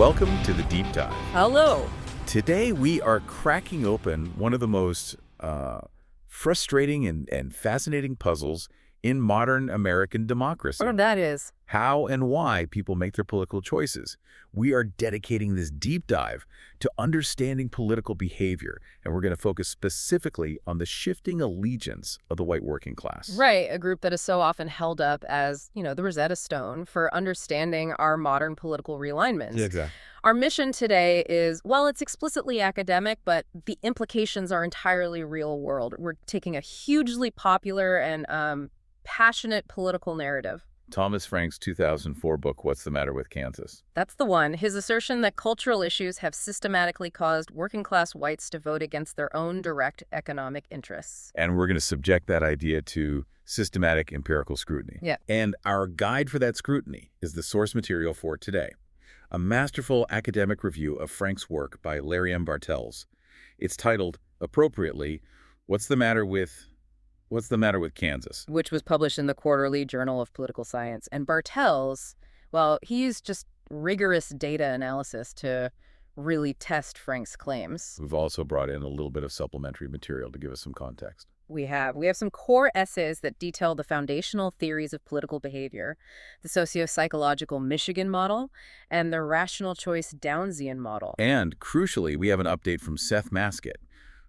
Welcome to the Deep Dive. Hello. Today we are cracking open one of the most frustrating and fascinating puzzles in modern American democracy. What that is. How and why people make their political choices. We are dedicating this deep dive to understanding political behavior, and we're going to focus specifically on the shifting allegiance of the white working class. Right, a group that is so often held up as, the Rosetta Stone for understanding our modern political realignments. Yeah, exactly. Our mission today is, well, it's explicitly academic, but the implications are entirely real world. We're taking a hugely popular and passionate political narrative. Thomas Frank's 2004 book, What's the Matter with Kansas? That's the one. His assertion that cultural issues have systematically caused working-class whites to vote against their own direct economic interests. And we're going to subject that idea to systematic empirical scrutiny. Yeah. And our guide for that scrutiny is the source material for today, a masterful academic review of Frank's work by Larry Bartels. It's titled, appropriately, What's the Matter with Kansas? Which was published in the Quarterly Journal of Political Science. And Bartels, well, he used just rigorous data analysis to really test Frank's claims. We've also brought in a little bit of supplementary material to give us some context. We have some core essays that detail the foundational theories of political behavior, the socio-psychological Michigan model, and the rational choice Downsian model. And crucially, we have an update from Seth Masket,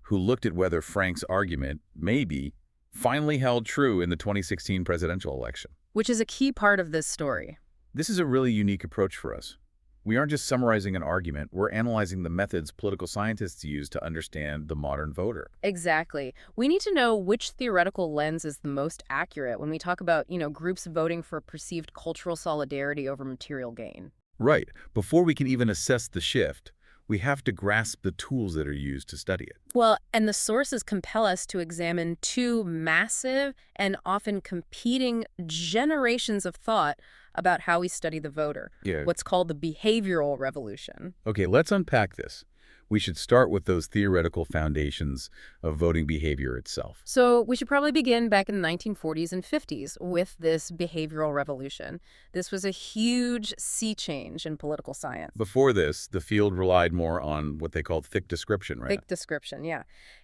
who looked at whether Frank's argument maybe finally held true in the 2016 presidential election. Which is a key part of this story. This is a really unique approach for us. We aren't just summarizing an argument, we're analyzing the methods political scientists use to understand the modern voter. Exactly. We need to know which theoretical lens is the most accurate when we talk about, groups voting for perceived cultural solidarity over material gain. Right. Before we can even assess the shift, we have to grasp the tools that are used to study it. Well, and the sources compel us to examine two massive and often competing generations of thought about how we study the voter, what's called the behavioral revolution. Okay, let's unpack this. We should start with those theoretical foundations of voting behavior itself. So we should probably begin back in the 1940s and 50s with this behavioral revolution. This was a huge sea change in political science. Before this, the field relied more on what they called thick description, right? Thick description, yeah.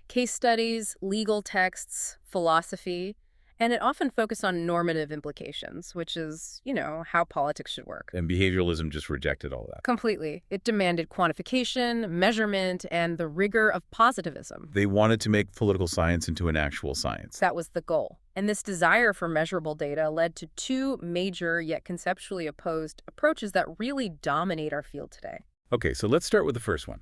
Case studies, legal texts, philosophy. And it often focused on normative implications, which is, how politics should work. And behavioralism just rejected all that. Completely. It demanded quantification, measurement, and the rigor of positivism. They wanted to make political science into an actual science. That was the goal. And this desire for measurable data led to two major yet conceptually opposed approaches that really dominate our field today. Okay, so let's start with the first one,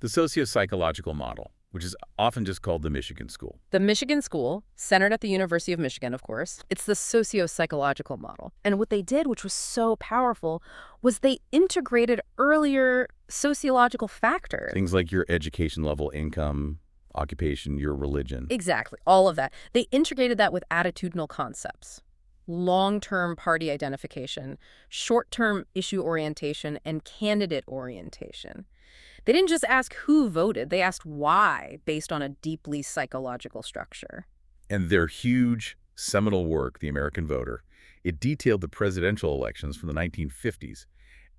the socio-psychological model, which is often just called the Michigan School. The Michigan School, centered at the University of Michigan, of course, it's the socio-psychological model. And what they did, which was so powerful, was they integrated earlier sociological factors. Things like your education level, income, occupation, your religion. Exactly, all of that. They integrated that with attitudinal concepts. Long-term party identification, short-term issue orientation, and candidate orientation. They didn't just ask who voted, they asked why, based on a deeply psychological structure. And their huge, seminal work, The American Voter, it detailed the presidential elections from the 1950s,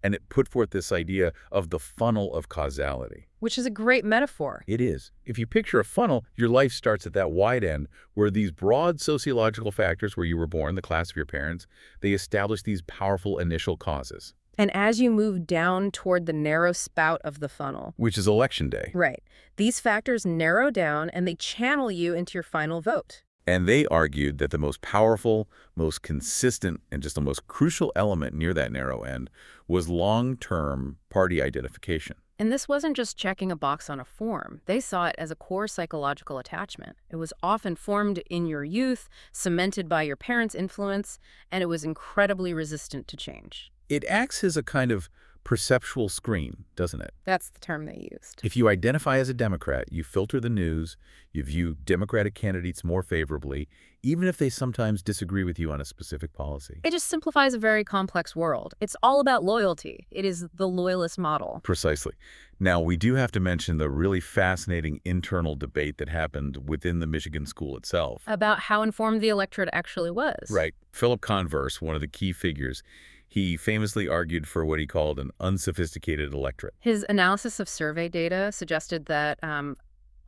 and it put forth this idea of the funnel of causality. Which is a great metaphor. It is. If you picture a funnel, your life starts at that wide end, where these broad sociological factors, where you were born, the class of your parents, they establish these powerful initial causes. And as you move down toward the narrow spout of the funnel, which is election day. Right. These factors narrow down and they channel you into your final vote. And they argued that the most powerful, most consistent, and just the most crucial element near that narrow end was long-term party identification. And this wasn't just checking a box on a form. They saw it as a core psychological attachment. It was often formed in your youth, cemented by your parents' influence, and it was incredibly resistant to change. It acts as a kind of perceptual screen, doesn't it? That's the term they used. If you identify as a Democrat, you filter the news, you view Democratic candidates more favorably, even if they sometimes disagree with you on a specific policy. It just simplifies a very complex world. It's all about loyalty. It is the loyalist model. Precisely. Now, we do have to mention the really fascinating internal debate that happened within the Michigan School itself. About how informed the electorate actually was. Right. Philip Converse, one of the key figures, He famously argued for what he called an unsophisticated electorate, His analysis of survey data suggested that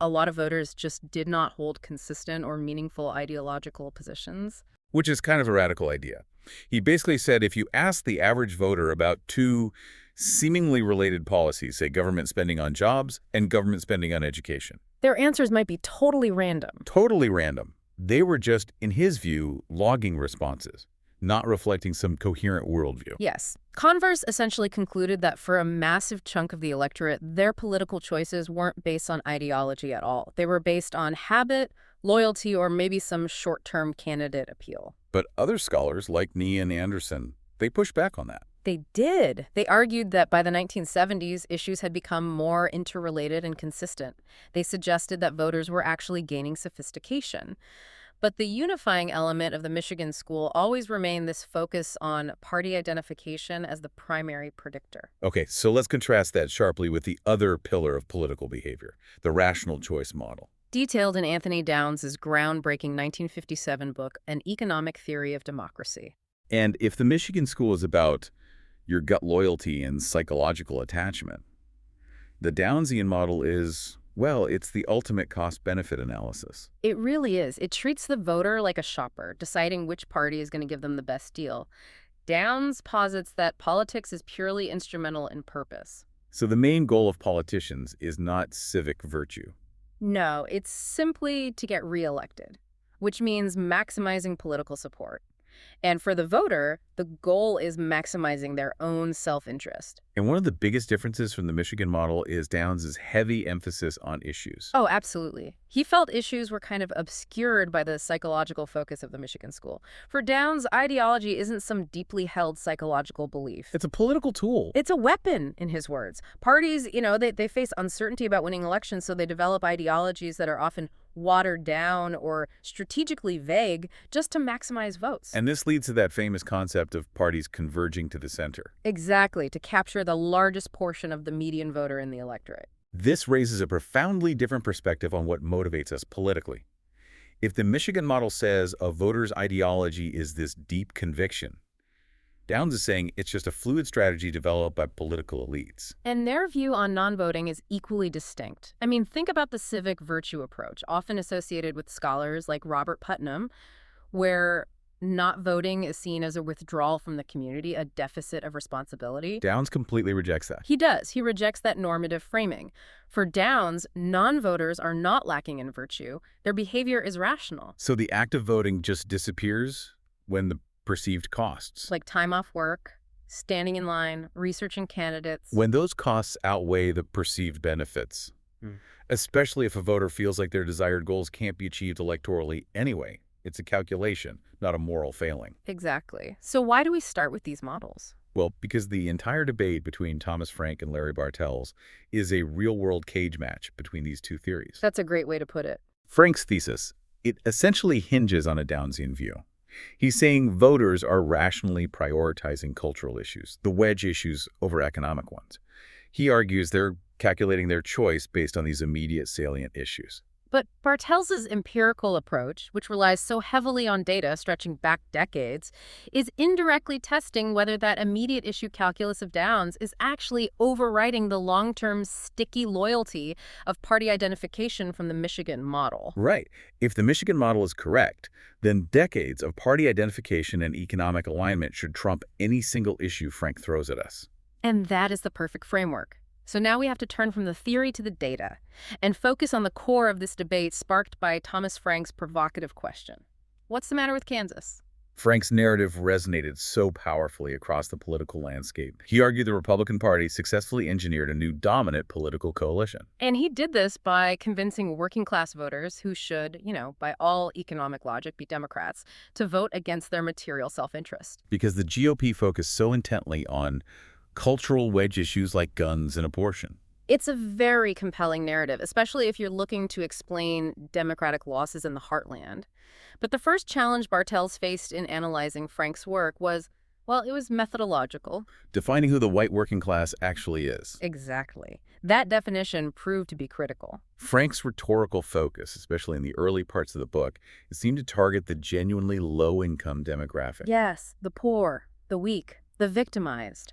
a lot of voters just did not hold consistent or meaningful ideological positions. which is kind of a radical idea. He basically said if you ask the average voter about two seemingly related policies, say government spending on jobs and government spending on education, Their answers might be totally random. totally random. They were just, in his view, logging responses, not reflecting some coherent worldview. Yes. Converse essentially concluded that for a massive chunk of the electorate, their political choices weren't based on ideology at all. They were based on habit, loyalty, or maybe some short-term candidate appeal. But other scholars, like Nee and Anderson, they pushed back on that. They did. They argued that by the 1970s, issues had become more interrelated and consistent. They suggested that voters were actually gaining sophistication. But the unifying element of the Michigan school always remained this focus on party identification as the primary predictor. Okay, so let's contrast that sharply with the other pillar of political behavior, the rational choice model. Detailed in Anthony Downs' groundbreaking 1957 book, An Economic Theory of Democracy. And if the Michigan school is about your gut loyalty and psychological attachment, the Downsian model is, well, it's the ultimate cost-benefit analysis. It really is. It treats the voter like a shopper, deciding which party is going to give them the best deal. Downs posits that politics is purely instrumental in purpose. So the main goal of politicians is not civic virtue. No, it's simply to get reelected, which means maximizing political support. And for the voter, the goal is maximizing their own self-interest. And one of the biggest differences from the Michigan model is Downs' heavy emphasis on issues. Oh, absolutely. He felt issues were kind of obscured by the psychological focus of the Michigan school. For Downs, ideology isn't some deeply held psychological belief. It's a political tool. It's a weapon, in his words. Parties, they face uncertainty about winning elections, so they develop ideologies that are often watered down or strategically vague just to maximize votes. And this leads to that famous concept of parties converging to the center. Exactly, to capture the largest portion of the median voter in the electorate. This raises a profoundly different perspective on what motivates us politically. If the Michigan model says a voter's ideology is this deep conviction, Downs is saying it's just a fluid strategy developed by political elites. And their view on non-voting is equally distinct. I mean, think about the civic virtue approach, often associated with scholars like Robert Putnam, where not voting is seen as a withdrawal from the community, a deficit of responsibility. Downs completely rejects that. He does. He rejects that normative framing. For Downs, non-voters are not lacking in virtue. Their behavior is rational. So the act of voting just disappears when the perceived costs. Like time off work, standing in line, researching candidates. When those costs outweigh the perceived benefits, especially if a voter feels like their desired goals can't be achieved electorally anyway. It's a calculation, not a moral failing. Exactly. So why do we start with these models? Well, because the entire debate between Thomas Frank and Larry Bartels is a real-world cage match between these two theories. That's a great way to put it. Frank's thesis, it essentially hinges on a Downsian view. He's saying voters are rationally prioritizing cultural issues, the wedge issues over economic ones. He argues they're calculating their choice based on these immediate salient issues. But Bartels' empirical approach, which relies so heavily on data stretching back decades, is indirectly testing whether that immediate issue calculus of Downs is actually overriding the long-term sticky loyalty of party identification from the Michigan model. Right. If the Michigan model is correct, then decades of party identification and economic alignment should trump any single issue Frank throws at us. And that is the perfect framework. So now we have to turn from the theory to the data and focus on the core of this debate sparked by Thomas Frank's provocative question. What's the matter with Kansas? Frank's narrative resonated so powerfully across the political landscape. He argued the Republican Party successfully engineered a new dominant political coalition. And he did this by convincing working-class voters who should, by all economic logic, be Democrats, to vote against their material self-interest. Because the GOP focused so intently on cultural wedge issues like guns and abortion. It's a very compelling narrative, especially if you're looking to explain Democratic losses in the heartland. But the first challenge Bartels faced in analyzing Frank's work was, well, it was methodological. Defining who the white working class actually is. Exactly. That definition proved to be critical. Frank's rhetorical focus, especially in the early parts of the book, it seemed to target the genuinely low-income demographic. Yes, the poor, the weak. The victimized.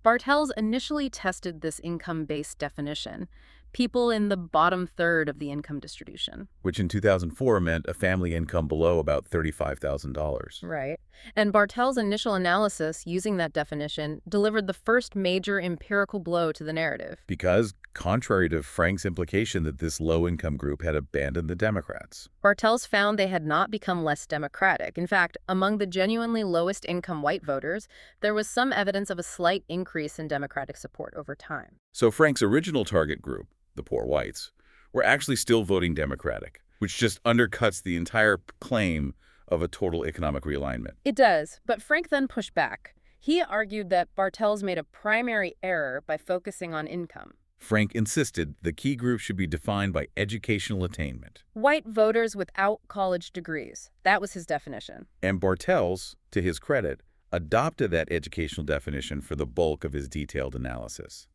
Bartels initially tested this income-based definition, people in the bottom third of the income distribution. Which in 2004 meant a family income below about $35,000. Right. And Bartels' initial analysis using that definition delivered the first major empirical blow to the narrative. Because, contrary to Frank's implication that this low-income group had abandoned the Democrats. Bartels found they had not become less democratic. In fact, among the genuinely lowest income white voters, there was some evidence of a slight increase in Democratic support over time. So Frank's original target group, the poor whites, were actually still voting Democratic, which just undercuts the entire claim of a total economic realignment. It does, but Frank then pushed back. He argued that Bartels made a primary error by focusing on income. Frank insisted the key group should be defined by educational attainment. White voters without college degrees. That was his definition. And Bartels, to his credit, adopted that educational definition for the bulk of his detailed analysis.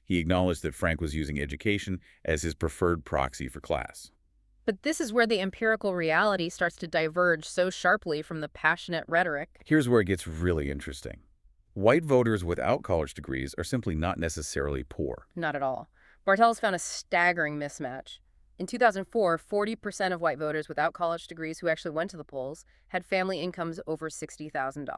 He acknowledged that Frank was using education as his preferred proxy for class. But this is where the empirical reality starts to diverge so sharply from the passionate rhetoric. Here's where it gets really interesting. White voters without college degrees are simply not necessarily poor. Not at all. Bartels found a staggering mismatch. In 2004, 40% of white voters without college degrees who actually went to the polls had family incomes over $60,000.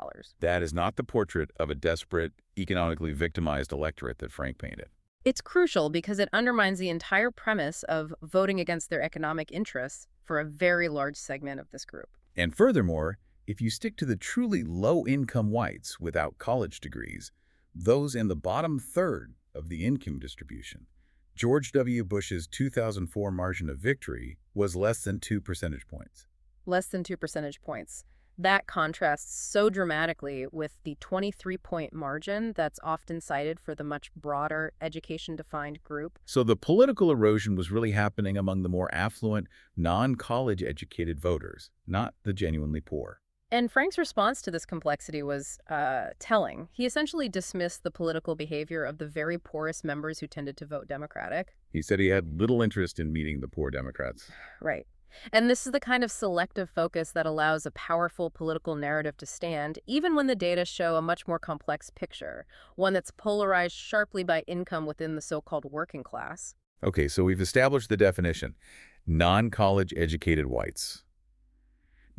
That is not the portrait of a desperate, economically victimized electorate that Frank painted. It's crucial because it undermines the entire premise of voting against their economic interests for a very large segment of this group. And furthermore, if you stick to the truly low-income whites without college degrees, those in the bottom third of the income distribution, George W. Bush's 2004 margin of victory was less than 2 percentage points. Less than 2 percentage points. That contrasts so dramatically with the 23-point margin that's often cited for the much broader education-defined group. So the political erosion was really happening among the more affluent, non-college educated voters, not the genuinely poor. And Frank's response to this complexity was telling. He essentially dismissed the political behavior of the very poorest members who tended to vote Democratic. He said he had little interest in meeting the poor Democrats. Right. And this is the kind of selective focus that allows a powerful political narrative to stand, even when the data show a much more complex picture, one that's polarized sharply by income within the so-called working class. Okay, so we've established the definition, non-college educated whites.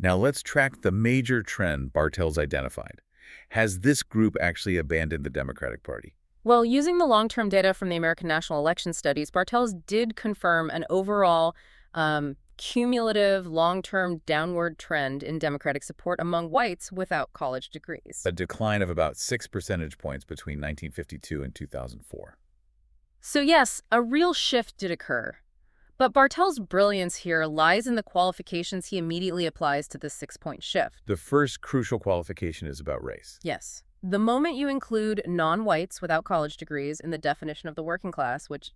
Now let's track the major trend Bartels identified. Has this group actually abandoned the Democratic Party? Well, using the long-term data from the American National Election Studies, Bartels did confirm an overall cumulative long-term downward trend in Democratic support among whites without college degrees. A decline of about 6 percentage points between 1952 and 2004. So yes, a real shift did occur. But Bartels' brilliance here lies in the qualifications he immediately applies to this 6-point shift. The first crucial qualification is about race. Yes. The moment you include non-whites without college degrees in the definition of the working class, which,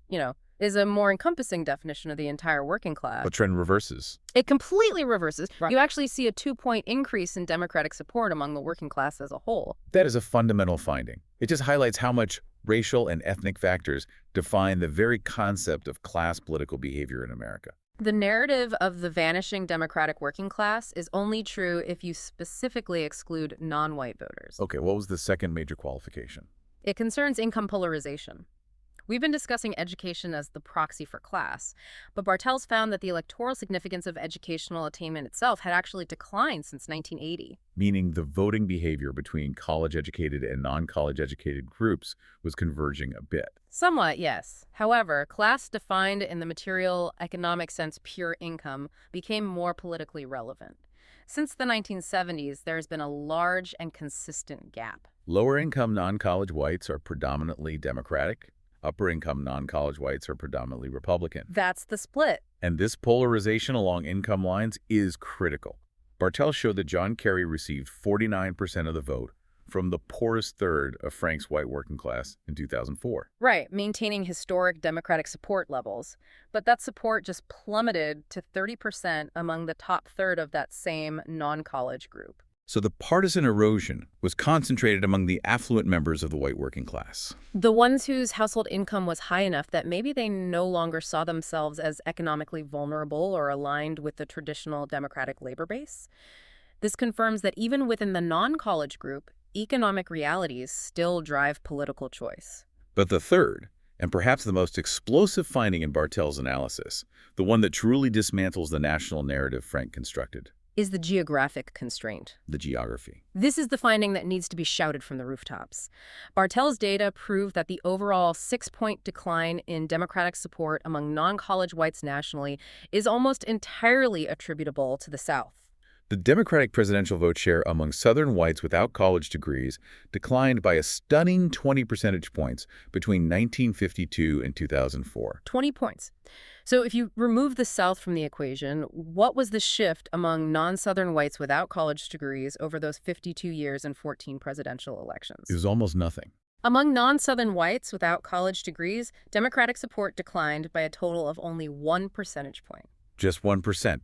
is a more encompassing definition of the entire working class. The trend reverses. It completely reverses. Right. You actually see a 2-point increase in Democratic support among the working class as a whole. That is a fundamental finding. It just highlights how much racial and ethnic factors define the very concept of class political behavior in America. The narrative of the vanishing Democratic working class is only true if you specifically exclude non-white voters. Okay, what was the second major qualification? It concerns income polarization. We've been discussing education as the proxy for class, but Bartels found that the electoral significance of educational attainment itself had actually declined since 1980. Meaning the voting behavior between college-educated and non-college-educated groups was converging a bit. Somewhat, yes. However, class defined in the material economic sense pure income became more politically relevant. Since the 1970s, there has been a large and consistent gap. Lower-income non-college whites are predominantly Democratic. Upper-income non-college whites are predominantly Republican. That's the split. And this polarization along income lines is critical. Bartels showed that John Kerry received 49% of the vote from the poorest third of Frank's white working class in 2004. Right, maintaining historic Democratic support levels. But that support just plummeted to 30% among the top third of that same non-college group. So the partisan erosion was concentrated among the affluent members of the white working class. The ones whose household income was high enough that maybe they no longer saw themselves as economically vulnerable or aligned with the traditional Democratic labor base. This confirms that even within the non-college group, economic realities still drive political choice. But the third, and perhaps the most explosive finding in Bartels' analysis, the one that truly dismantles the national narrative Frank constructed, Is the geographic constraint. the geography. This is the finding that needs to be shouted from the rooftops. Bartels' data prove that the overall 6-point decline in Democratic support among non-college whites nationally is almost entirely attributable to the South. The Democratic presidential vote share among Southern whites without college degrees declined by a stunning 20 percentage points between 1952 and 2004. 20 points. So if you remove the South from the equation, what was the shift among non-Southern whites without college degrees over those 52 years and 14 presidential elections? It was almost nothing. Among non-Southern whites without college degrees, Democratic support declined by a total of only 1 percentage point. Just 1%.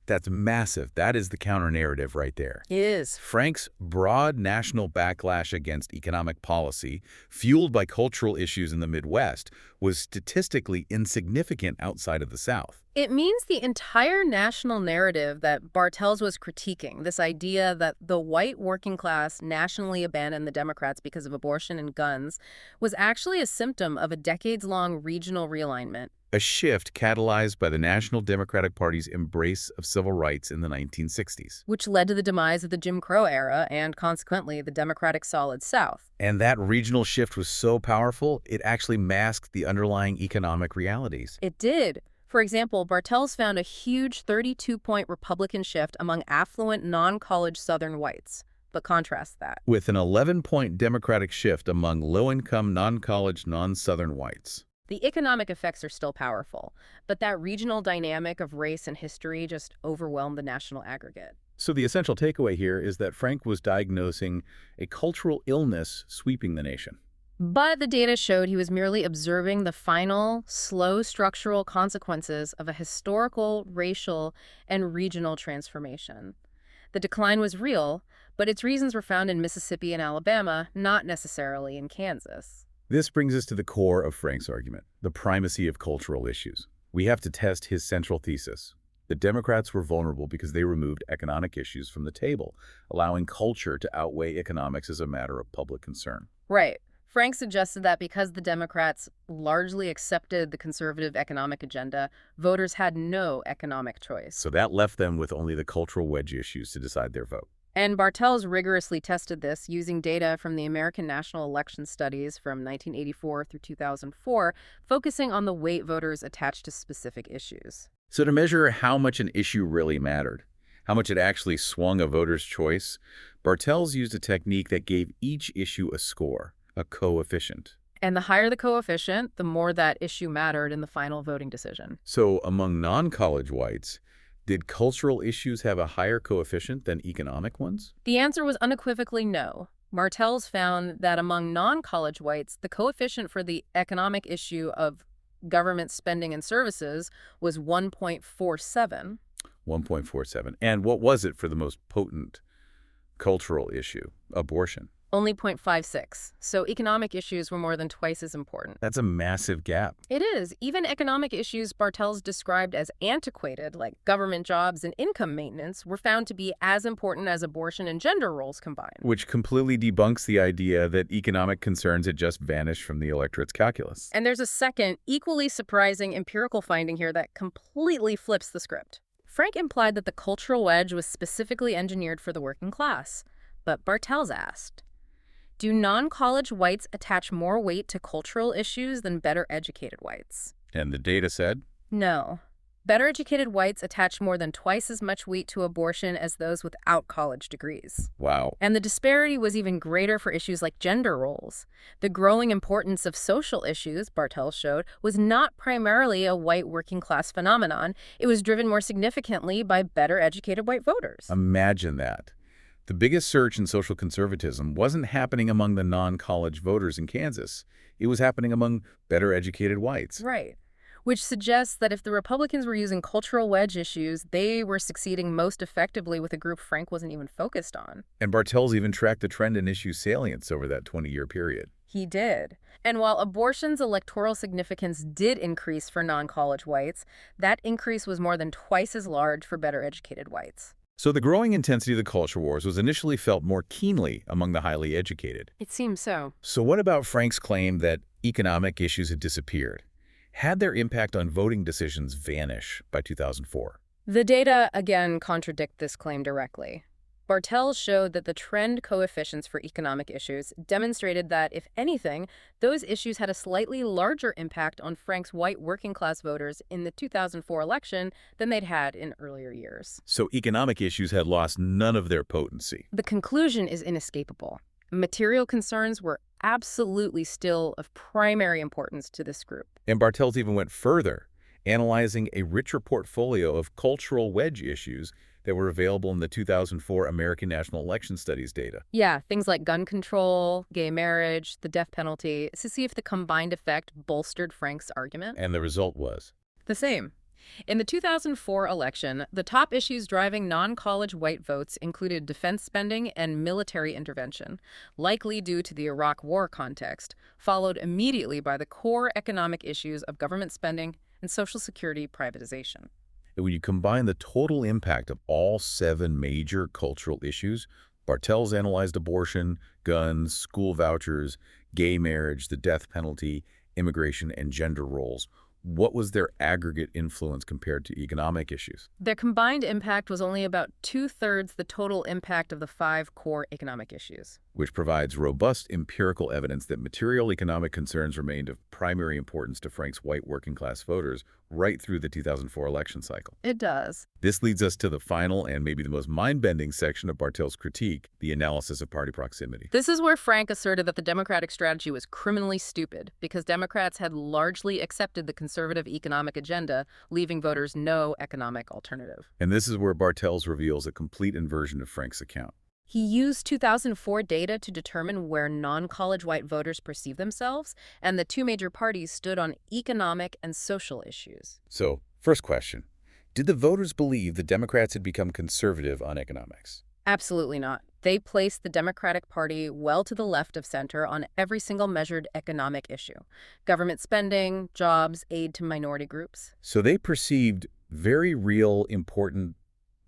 That's massive. That is the counter-narrative right there. It is. Frank's broad national backlash against economic policy, fueled by cultural issues in the Midwest, was statistically insignificant outside of the South. It means the entire national narrative that Bartels was critiquing, this idea that the white working class nationally abandoned the Democrats because of abortion and guns, was actually a symptom of a decades-long regional realignment. A shift catalyzed by the National Democratic Party's embrace of civil rights in the 1960s. Which led to the demise of the Jim Crow era and, consequently, the Democratic Solid South. And that regional shift was so powerful, it actually masked the underlying economic realities. It did. For example, Bartels found a huge 32-point Republican shift among affluent non-college Southern whites. But contrast that with an 11-point Democratic shift among low-income, non-college, non-Southern whites. The economic effects are still powerful, but that regional dynamic of race and history just overwhelmed the national aggregate. So the essential takeaway here is that Frank was diagnosing a cultural illness sweeping the nation. But the data showed he was merely observing the final, slow structural consequences of a historical, racial, and regional transformation. The decline was real, but its reasons were found in Mississippi and Alabama, not necessarily in Kansas. This brings us to the core of Frank's argument, the primacy of cultural issues. We have to test his central thesis. The Democrats were vulnerable because they removed economic issues from the table, allowing culture to outweigh economics as a matter of public concern. Right. Frank suggested that because the Democrats largely accepted the conservative economic agenda, voters had no economic choice. So that left them with only the cultural wedge issues to decide their vote. And Bartels rigorously tested this using data from the American National Election Studies from 1984 through 2004, focusing on the weight voters attached to specific issues. So to measure how much an issue really mattered, how much it actually swung a voter's choice, Bartels used a technique that gave each issue a score, a coefficient. And the higher the coefficient, the more that issue mattered in the final voting decision. So among non-college whites, did cultural issues have a higher coefficient than economic ones? The answer was unequivocally no. Bartels found that among non-college whites, the coefficient for the economic issue of government spending and services was 1.47. 1.47. And what was it for the most potent cultural issue, abortion? Only 0.56. So economic issues were more than twice as important. That's a massive gap. It is. Even economic issues Bartels described as antiquated, like government jobs and income maintenance, were found to be as important as abortion and gender roles combined. Which completely debunks the idea that economic concerns had just vanished from the electorate's calculus. And there's a second, equally surprising empirical finding here that completely flips the script. Frank implied that the cultural wedge was specifically engineered for the working class. But Bartels asked, do non-college whites attach more weight to cultural issues than better-educated whites? And the data said? No. Better-educated whites attach more than twice as much weight to abortion as those without college degrees. Wow. And the disparity was even greater for issues like gender roles. The growing importance of social issues, Bartels showed, was not primarily a white working-class phenomenon. It was driven more significantly by better-educated white voters. Imagine that. The biggest surge in social conservatism wasn't happening among the non-college voters in Kansas. It was happening among better-educated whites. Right. Which suggests that if the Republicans were using cultural wedge issues, they were succeeding most effectively with a group Frank wasn't even focused on. And Bartels even tracked the trend in issue salience over that 20-year period. He did. And while abortion's electoral significance did increase for non-college whites, that increase was more than twice as large for better-educated whites. So the growing intensity of the culture wars was initially felt more keenly among the highly educated. It seems so. So what about Frank's claim that economic issues had disappeared? Had their impact on voting decisions vanish by 2004? The data, again, contradict this claim directly. Bartels showed that the trend coefficients for economic issues demonstrated that, if anything, those issues had a slightly larger impact on Frank's white working-class voters in the 2004 election than they'd had in earlier years. So economic issues had lost none of their potency. The conclusion is inescapable. Material concerns were absolutely still of primary importance to this group. And Bartels even went further, analyzing a richer portfolio of cultural wedge issues that were available in the 2004 American National Election Studies data. Yeah, things like gun control, gay marriage, the death penalty, to see if the combined effect bolstered Frank's argument. And the result was? The same. In the 2004 election, the top issues driving non-college white votes included defense spending and military intervention, likely due to the Iraq War context, followed immediately by the core economic issues of government spending and Social Security privatization. And when you combine the total impact of all 7 major cultural issues, Bartels analyzed abortion, guns, school vouchers, gay marriage, the death penalty, immigration, and gender roles. What was their aggregate influence compared to economic issues? Their combined impact was only about 2/3 the total impact of the 5 core economic issues. Which provides robust empirical evidence that material economic concerns remained of primary importance to Frank's white working-class voters right through the 2004 election cycle. It does. This leads us to the final and maybe the most mind-bending section of Bartels' critique, the analysis of party proximity. This is where Frank asserted that the Democratic strategy was criminally stupid because Democrats had largely accepted the conservative economic agenda, leaving voters no economic alternative. And this is where Bartels reveals a complete inversion of Frank's account. He used 2004 data to determine where non-college white voters perceive themselves, and the 2 major parties stood on economic and social issues. So, first question. Did the voters believe the Democrats had become conservative on economics? Absolutely not. They placed the Democratic Party well to the left of center on every single measured economic issue: government spending, jobs, aid to minority groups. So they perceived very real, important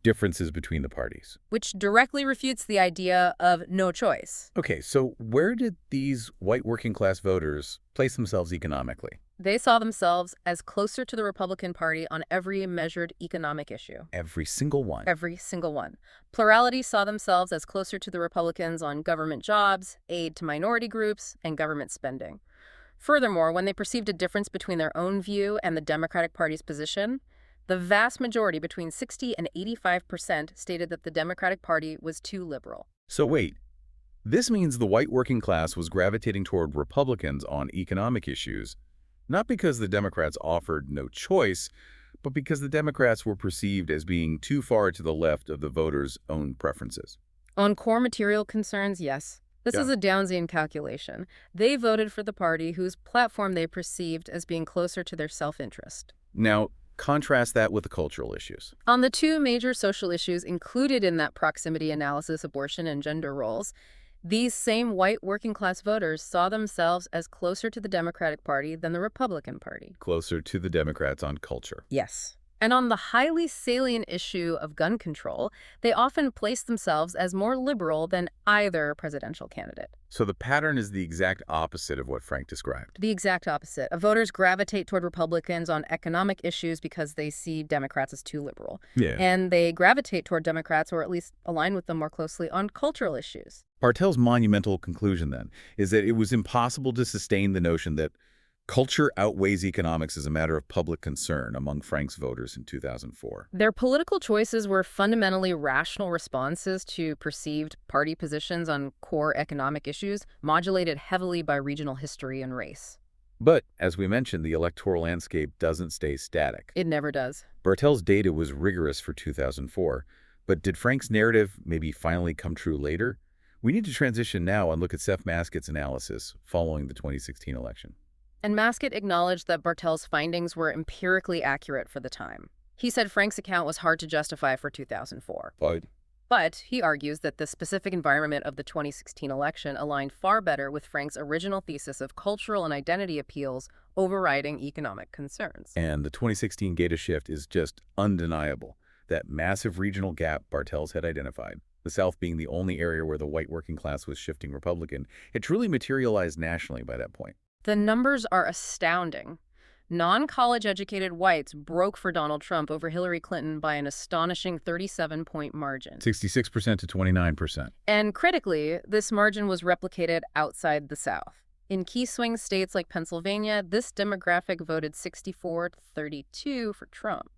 differences between the parties. Which directly refutes the idea of no choice. Okay, so where did these white working-class voters place themselves economically? They saw themselves as closer to the Republican Party on every measured economic issue. Every single one. Every single one. Plurality saw themselves as closer to the Republicans on government jobs, aid to minority groups, and government spending. Furthermore, when they perceived a difference between their own view and the Democratic Party's position, the vast majority, between 60 and 85%, stated that the Democratic Party was too liberal. So wait, this means the white working class was gravitating toward Republicans on economic issues, not because the Democrats offered no choice, but because the Democrats were perceived as being too far to the left of the voters' own preferences. On core material concerns, yes. This Yeah. is a Downsian calculation. They voted for the party whose platform they perceived as being closer to their self-interest. Now, contrast that with the cultural issues. On the 2 major social issues included in that proximity analysis, abortion and gender roles, these same white working-class voters saw themselves as closer to the Democratic Party than the Republican Party. Closer to the Democrats on culture. Yes. And on the highly salient issue of gun control, they often placed themselves as more liberal than either presidential candidate. So the pattern is the exact opposite of what Frank described. The exact opposite. Voters gravitate toward Republicans on economic issues because they see Democrats as too liberal. Yeah. And they gravitate toward Democrats, or at least align with them more closely, on cultural issues. Bartels' monumental conclusion, then, is that it was impossible to sustain the notion that culture outweighs economics as a matter of public concern among Frank's voters in 2004. Their political choices were fundamentally rational responses to perceived party positions on core economic issues, modulated heavily by regional history and race. But, as we mentioned, the electoral landscape doesn't stay static. It never does. Bartels' data was rigorous for 2004, but did Frank's narrative maybe finally come true later? We need to transition now and look at Seth Masket's analysis following the 2016 election. And Masket acknowledged that Bartels' findings were empirically accurate for the time. He said Frank's account was hard to justify for 2004. But he argues that the specific environment of the 2016 election aligned far better with Frank's original thesis of cultural and identity appeals overriding economic concerns. And the 2016 data shift is just undeniable. that massive regional gap Bartels had identified, the South being the only area where the white working class was shifting Republican, had truly materialized nationally by that point. The numbers are astounding. Non-college educated whites broke for Donald Trump over Hillary Clinton by an astonishing 37-point margin. 66% to 29%. And critically, this margin was replicated outside the South. In key swing states like Pennsylvania, this demographic voted 64-32 for Trump.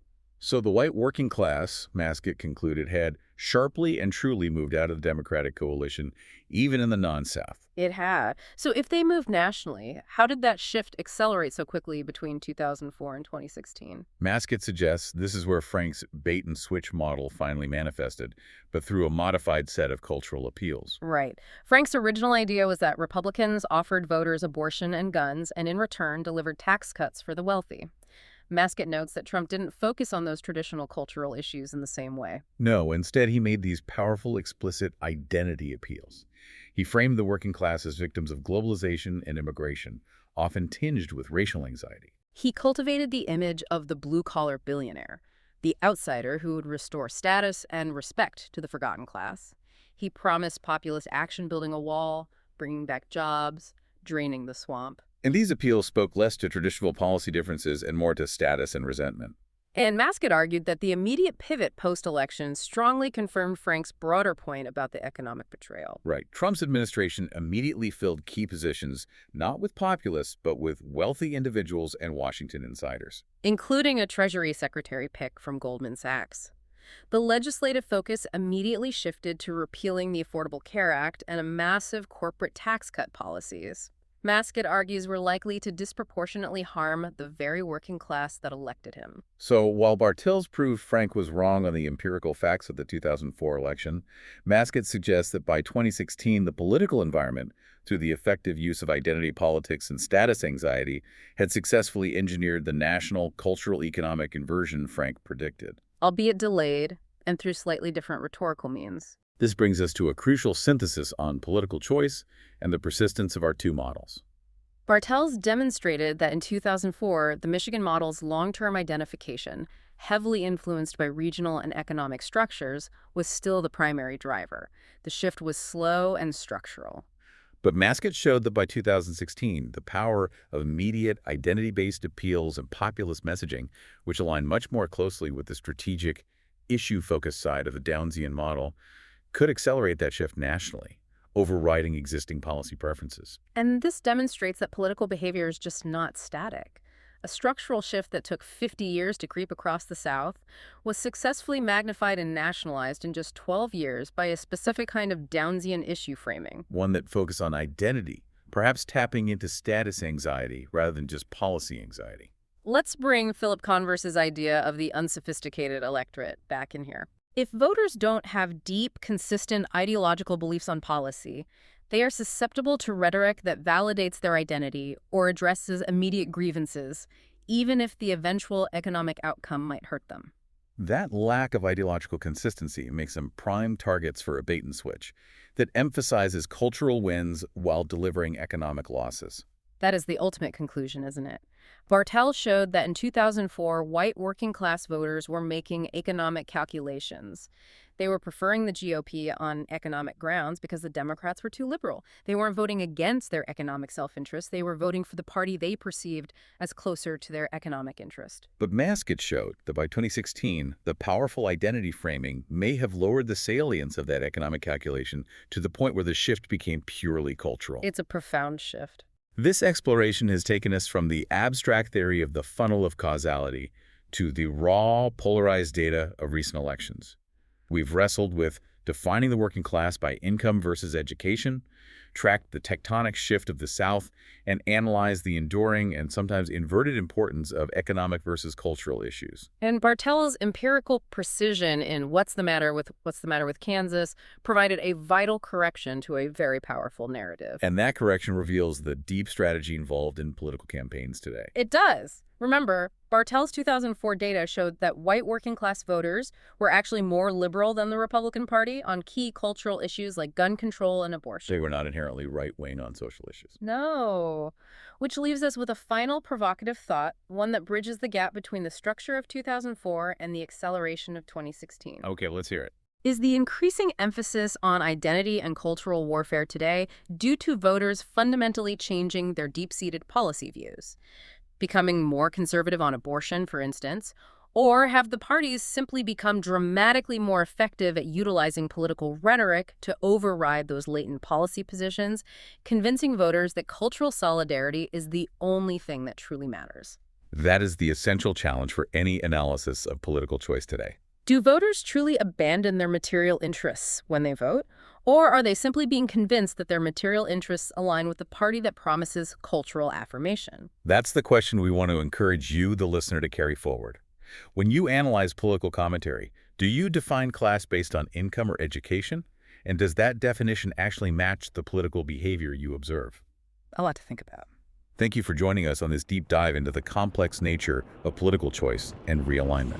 So the white working class, Masket concluded, had sharply and truly moved out of the Democratic coalition, even in the non-South. It had. So if they moved nationally, how did that shift accelerate so quickly between 2004 and 2016? Masket suggests this is where Frank's bait-and-switch model finally manifested, but through a modified set of cultural appeals. Right. Frank's original idea was that Republicans offered voters abortion and guns and in return delivered tax cuts for the wealthy. Masket notes that Trump didn't focus on those traditional cultural issues in the same way. No, instead he made these powerful, explicit identity appeals. He framed the working class as victims of globalization and immigration, often tinged with racial anxiety. He cultivated the image of the blue-collar billionaire, the outsider who would restore status and respect to the forgotten class. He promised populist action building a wall, bringing back jobs, draining the swamp. And these appeals spoke less to traditional policy differences and more to status and resentment. And Masket argued that the immediate pivot post-election strongly confirmed Frank's broader point about the economic betrayal. Right. Trump's administration immediately filled key positions, not with populists, but with wealthy individuals and Washington insiders, Including a Treasury Secretary pick from Goldman Sachs. The legislative focus immediately shifted to repealing the Affordable Care Act and a massive corporate tax cut policies. Masket argues were likely to disproportionately harm the very working class that elected him. So while Bartels proved Frank was wrong on the empirical facts of the 2004 election, Masket suggests that by 2016, the political environment, through the effective use of identity politics and status anxiety, had successfully engineered the national cultural economic inversion Frank predicted. Albeit delayed and through slightly different rhetorical means. This brings us to a crucial synthesis on political choice and the persistence of our two models. Bartels demonstrated that in 2004, the Michigan model's long-term identification, heavily influenced by regional and economic structures, was still the primary driver. The shift was slow and structural. But Masket showed that by 2016, the power of immediate identity-based appeals and populist messaging, which align much more closely with the strategic, issue-focused side of the Downsian model, could accelerate that shift nationally, overriding existing policy preferences. And this demonstrates that political behavior is just not static. A structural shift that took 50 years to creep across the South was successfully magnified and nationalized in just 12 years by a specific kind of Downsian issue framing. One that focused on identity, perhaps tapping into status anxiety rather than just policy anxiety. Let's bring Philip Converse's idea of the unsophisticated electorate back in here. If voters don't have deep, consistent ideological beliefs on policy, they are susceptible to rhetoric that validates their identity or addresses immediate grievances, even if the eventual economic outcome might hurt them. That lack of ideological consistency makes them prime targets for a bait-and-switch that emphasizes cultural wins while delivering economic losses. That is the ultimate conclusion, isn't it? Bartels showed that in 2004, white working-class voters were making economic calculations. They were preferring the GOP on economic grounds because the Democrats were too liberal. They weren't voting against their economic self-interest. They were voting for the party they perceived as closer to their economic interest. But Masket showed that by 2016, the powerful identity framing may have lowered the salience of that economic calculation to the point where the shift became purely cultural. It's a profound shift. This exploration has taken us from the abstract theory of the funnel of causality to the raw, polarized data of recent elections. We've wrestled with defining the working class by income versus education, tracked the tectonic shift of the South, and analyzed the enduring and sometimes inverted importance of economic versus cultural issues. And Bartels' empirical precision in what's the matter with Kansas provided a vital correction to a very powerful narrative. And that correction reveals the deep strategy involved in political campaigns today. It does. Remember, Bartels' 2004 data showed that white working-class voters were actually more liberal than the Republican Party on key cultural issues like gun control and abortion. They were not inherently right-wing on social issues. No. Which leaves us with a final provocative thought, one that bridges the gap between the structure of 2004 and the acceleration of 2016. Okay, let's hear it. Is the increasing emphasis on identity and cultural warfare today due to voters fundamentally changing their deep-seated policy views? Becoming more conservative on abortion, for instance? Or have the parties simply become dramatically more effective at utilizing political rhetoric to override those latent policy positions, convincing voters that cultural solidarity is the only thing that truly matters? That is the essential challenge for any analysis of political choice today. Do voters truly abandon their material interests when they vote? Or are they simply being convinced that their material interests align with the party that promises cultural affirmation? That's the question we want to encourage you, the listener, to carry forward. When you analyze political commentary, do you define class based on income or education? And does that definition actually match the political behavior you observe? A lot to think about. Thank you for joining us on this deep dive into the complex nature of political choice and realignment.